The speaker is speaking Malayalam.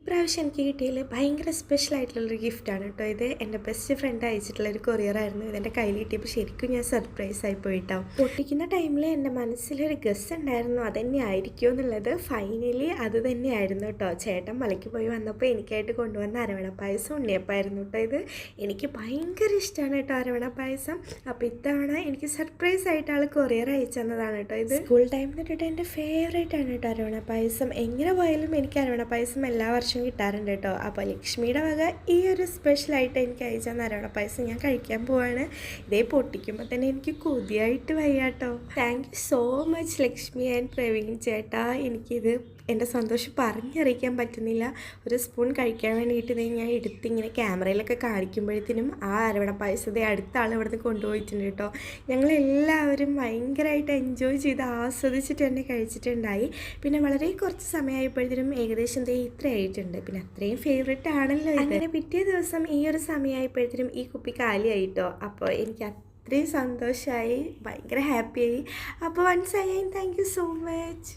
ഇപ്രാവശ്യം എനിക്ക് കിട്ടിയതിൽ ഭയങ്കര സ്പെഷ്യൽ ആയിട്ടുള്ളൊരു ഗിഫ്റ്റാണ് കേട്ടോ ഇത്. എൻ്റെ ബെസ്റ്റ് ഫ്രണ്ട് അയച്ചിട്ടുള്ളൊരു കൊറിയറായിരുന്നു. ഇതെൻ്റെ കയ്യിൽ കിട്ടിയപ്പോൾ ശരിക്കും ഞാൻ സർപ്രൈസ് ആയി പോയിട്ടോ. പൊട്ടിക്കുന്ന ടൈമിൽ എൻ്റെ മനസ്സിലൊരു ഗസ് ഉണ്ടായിരുന്നു അതെന്നെ ആയിരിക്കുമോ എന്നുള്ളത്. ഫൈനലി അത് തന്നെയായിരുന്നു കേട്ടോ. ചേട്ടൻ മലയ്ക്ക് പോയി വന്നപ്പോൾ എനിക്കായിട്ട് കൊണ്ടുവന്ന അരവണ പായസം ഉണ്ണിയപ്പായിരുന്നു കേട്ടോ ഇത്. എനിക്ക് ഭയങ്കര ഇഷ്ടമാണ് കേട്ടോ അരവണ പായസം. അപ്പോൾ ഇത്തവണ എനിക്ക് സർപ്രൈസ് ആയിട്ട് ആൾ കൊറിയർ അയച്ചു തന്നതാണ് കേട്ടോ ഇത്. സ്കൂൾ ടൈമിൽ തൊട്ടിട്ട് എൻ്റെ ഫേവറേറ്റ് ആണ് കേട്ടോ അരവണ പായസം. എങ്ങനെ പോയാലും എനിക്ക് അരവണ പായസം എല്ലാ വർഷവും കിട്ടാറുണ്ട് കേട്ടോ. അപ്പോൾ ലക്ഷ്മിയുടെ വക ഈ ഒരു സ്പെഷ്യലായിട്ട് എനിക്ക് അയച്ച അരവണ പായസം ഞാൻ കഴിക്കാൻ പോവാണ്. ഇതേ പൊട്ടിക്കുമ്പോൾ തന്നെ എനിക്ക് കൊതിയായിട്ട് വയ്യാട്ടോ. Thank you so much Lakshmi and Praveen ചേട്ടാ. എനിക്കിത് എൻ്റെ സന്തോഷം പറഞ്ഞറിയിക്കാൻ പറ്റുന്നില്ല. ഒരു സ്പൂൺ കഴിക്കാൻ വേണ്ടിയിട്ട് ഞാൻ എടുത്തിങ്ങനെ ക്യാമറയിലൊക്കെ കാണിക്കുമ്പോഴത്തേനും ആ അരവണ പായസത്തെ അടുത്ത ആൾ ഇവിടുന്ന് കൊണ്ടുപോയിട്ടുണ്ട് കേട്ടോ. ഞങ്ങളെല്ലാവരും ഭയങ്കരമായിട്ട് എൻജോയ് ചെയ്ത് ആസ്വദിച്ചിട്ട് തന്നെ കഴിച്ചിട്ടുണ്ടായി. പിന്നെ വളരെ കുറച്ച് സമയമായപ്പോഴത്തേനും ഏകദേശം ഇത്ര ആയിട്ടുണ്ട്. പിന്നെ അത്രയും ഫേവറേറ്റ് ആണല്ലോ ഇത്. അങ്ങനെ പിറ്റേ ദിവസം ഈ ഒരു സമയമായപ്പോഴത്തേനും ഈ കുപ്പി കാലിയായിട്ടോ. അപ്പോൾ എനിക്ക് അത്രയും സന്തോഷമായി, ഭയങ്കര ഹാപ്പിയായി. അപ്പോൾ once again thank you so much.